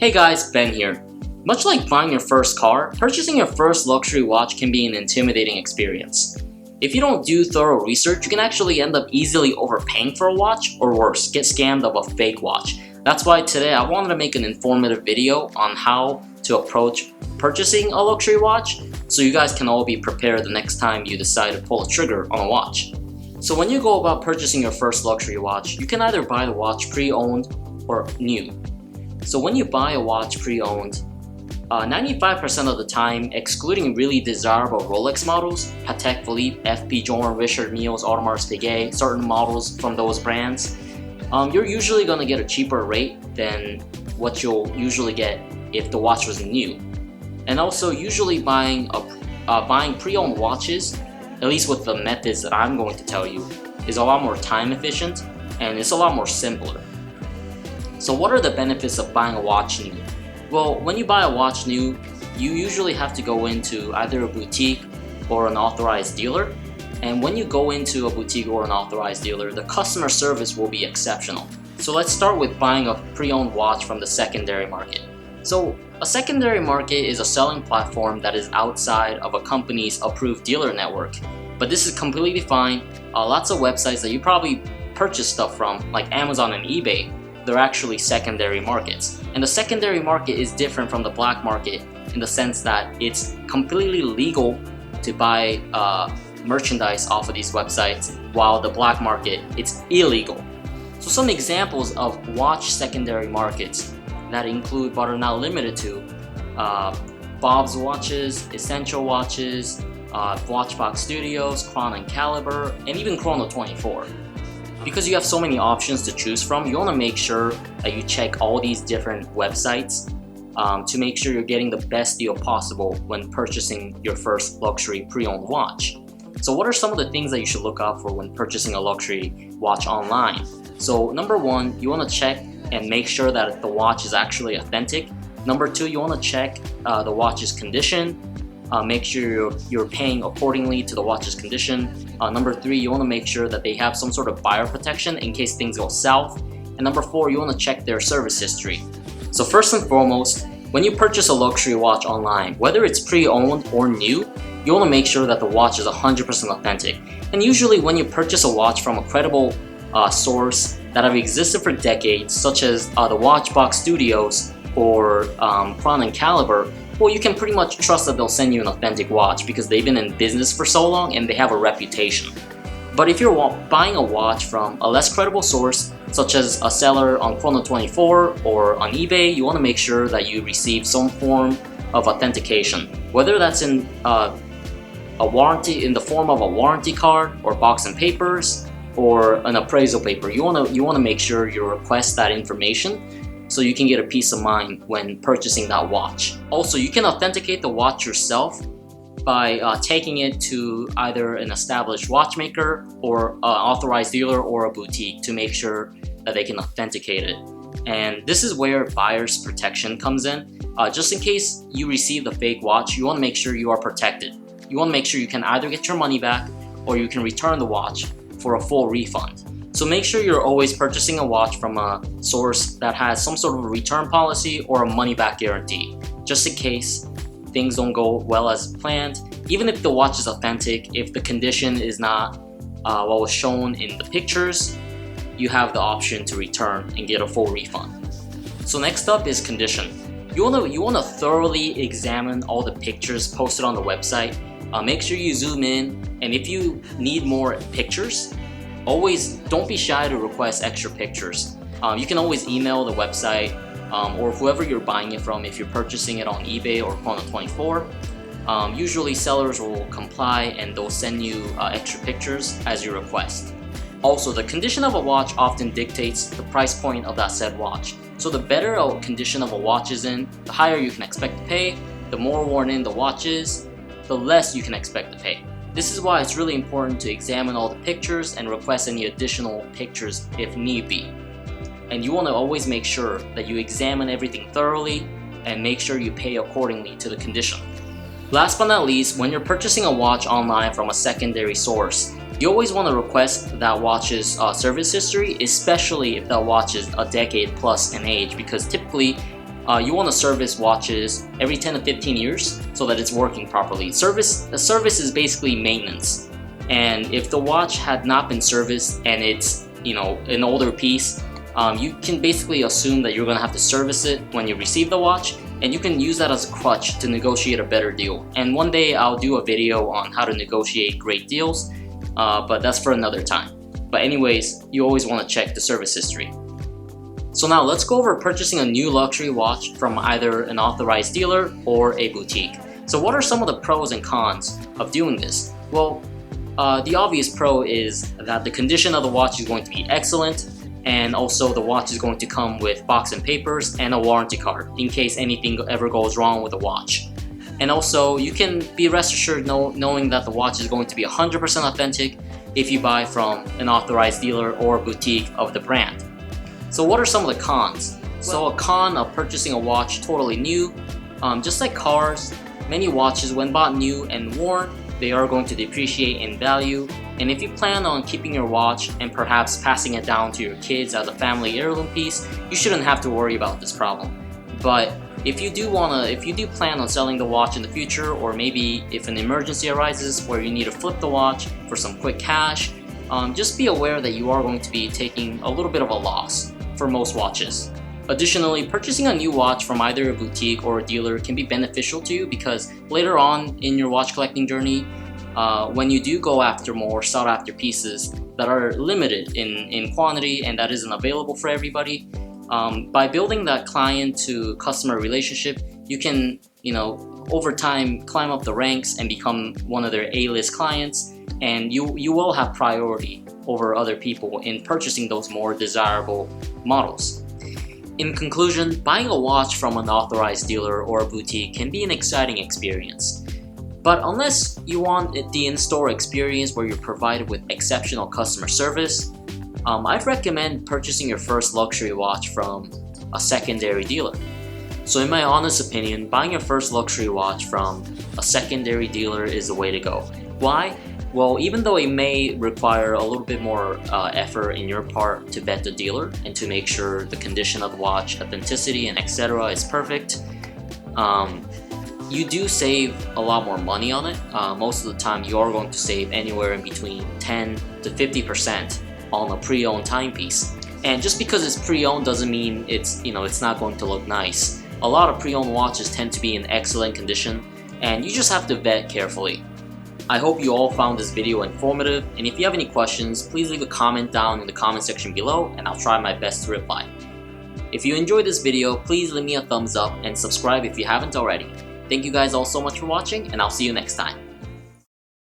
Hey guys, Ben here. Much like buying your first car, purchasing your first luxury watch can be an intimidating experience. If you don't do thorough research, you can actually end up easily overpaying for a watch, or worse, get scammed of a fake watch. That's why today I wanted to make an informative video on how to approach purchasing a luxury watch, so you guys can all be prepared the next time you decide to pull a trigger on a watch. So when you go about purchasing your first luxury watch, you can either buy the watch pre-owned or new. So when you buy a watch pre-owned, 95% of the time, excluding really desirable Rolex models, Patek Philippe, FP Journe, Richard Mille's, Audemars Piguet, certain models from those brands, you're usually going to get a cheaper rate than what you'll usually get if the watch was new. And also, usually buying pre-owned watches, at least with the methods that I'm going to tell you, is a lot more time efficient and it's a lot more simpler. So what are the benefits of buying a watch new? Well, when you buy a watch new, you usually have to go into either a boutique or an authorized dealer. And when you go into a boutique or an authorized dealer, the customer service will be exceptional. So let's start with buying a pre-owned watch from the secondary market. So a secondary market is a selling platform that is outside of a company's approved dealer network. But this is completely fine. Lots of websites that you probably purchase stuff from, like Amazon and eBay, they're actually secondary markets. And the secondary market is different from the black market in the sense that it's completely legal to buy merchandise off of these websites, while the black market, it's illegal. So some examples of watch secondary markets that include but are not limited to Bob's Watches, Essential Watches, Watchbox Studios, Chrono & Caliber, and even Chrono 24. Because you have so many options to choose from, you want to make sure that you check all these different websites to make sure you're getting the best deal possible when purchasing your first luxury pre-owned watch. So what are some of the things that you should look out for when purchasing a luxury watch online? So number one, you want to check and make sure that the watch is actually authentic. Number two, you want to check the watch's condition. Make sure you're paying accordingly to the watch's condition. Number three, you want to make sure that they have some sort of buyer protection in case things go south. And number four, you want to check their service history. So first and foremost, when you purchase a luxury watch online, whether it's pre-owned or new, you want to make sure that the watch is 100% authentic. And usually when you purchase a watch from a credible source that have existed for decades, such as the Watchbox Studios or Chrono & Caliber, well, you can pretty much trust that they'll send you an authentic watch because they've been in business for so long and they have a reputation. But if you're buying a watch from a less credible source, such as a seller on Chrono 24 or on eBay, you want to make sure that you receive some form of authentication, whether that's in a warranty, in the form of a warranty card or box and papers or an appraisal paper. You want to make sure you request that information so you can get a peace of mind when purchasing that watch. Also, you can authenticate the watch yourself by taking it to either an established watchmaker or an authorized dealer or a boutique to make sure that they can authenticate it. And this is where buyer's protection comes in. Just in case you receive the fake watch, you want to make sure you are protected. You want to make sure you can either get your money back or you can return the watch for a full refund. So make sure you're always purchasing a watch from a source that has some sort of a return policy or a money-back guarantee, just in case things don't go well as planned. Even if the watch is authentic, if the condition is not what was shown in the pictures, you have the option to return and get a full refund. So next up is condition. You wanna thoroughly examine all the pictures posted on the website. Make sure you zoom in, and if you need more pictures, always don't be shy to request extra pictures. You can always email the website or whoever you're buying it from if you're purchasing it on eBay or Chrono 24. Usually sellers will comply and they'll send you extra pictures as you request. Also, the condition of a watch often dictates the price point of that said watch. So the better a condition of a watch is in, the higher you can expect to pay. The more worn in the watch is, the less you can expect to pay. This is why it's really important to examine all the pictures and request any additional pictures if need be. And you want to always make sure that you examine everything thoroughly and make sure you pay accordingly to the condition. Last but not least, when you're purchasing a watch online from a secondary source, you always want to request that watch's service history, especially if that watch is a decade plus in age, because typically you want to service watches every 10 to 15 years so that it's working properly. A service is basically maintenance. And if the watch had not been serviced and it's, an older piece, you can basically assume that you're going to have to service it when you receive the watch, and you can use that as a crutch to negotiate a better deal. And one day I'll do a video on how to negotiate great deals, but that's for another time. But anyways, you always want to check the service history. So now let's go over purchasing a new luxury watch from either an authorized dealer or a boutique. So what are some of the pros and cons of doing this? Well, the obvious pro is that the condition of the watch is going to be excellent, and also the watch is going to come with box and papers and a warranty card in case anything ever goes wrong with the watch. And also you can be rest assured knowing that the watch is going to be 100% authentic if you buy from an authorized dealer or boutique of the brand. So what are some of the cons? So a con of purchasing a watch totally new, just like cars, many watches when bought new and worn, they are going to depreciate in value. And if you plan on keeping your watch and perhaps passing it down to your kids as a family heirloom piece, you shouldn't have to worry about this problem. But if you do plan on selling the watch in the future, or maybe if an emergency arises where you need to flip the watch for some quick cash, just be aware that you are going to be taking a little bit of a loss for most watches. Additionally, purchasing a new watch from either a boutique or a dealer can be beneficial to you because later on in your watch collecting journey, when you do go after more sought after pieces that are limited in quantity and that isn't available for everybody, by building that client to customer relationship, you can, over time climb up the ranks and become one of their A-list clients, and you will have priority over other people in purchasing those more desirable models. In conclusion, buying a watch from an authorized dealer or a boutique can be an exciting experience. But unless you want the in-store experience where you're provided with exceptional customer service, I'd recommend purchasing your first luxury watch from a secondary dealer. So in my honest opinion, buying your first luxury watch from a secondary dealer is the way to go. Why? Well, even though it may require a little bit more effort in your part to vet the dealer and to make sure the condition of the watch, authenticity, and etc. is perfect, you do save a lot more money on it. Most of the time you are going to save anywhere in between 10 to 50% on a pre-owned timepiece. And just because it's pre-owned doesn't mean it's not going to look nice. A lot of pre-owned watches tend to be in excellent condition, and you just have to vet carefully. I hope you all found this video informative, and if you have any questions, please leave a comment down in the comment section below and I'll try my best to reply. If you enjoyed this video, please leave me a thumbs up and subscribe if you haven't already. Thank you guys all so much for watching, and I'll see you next time.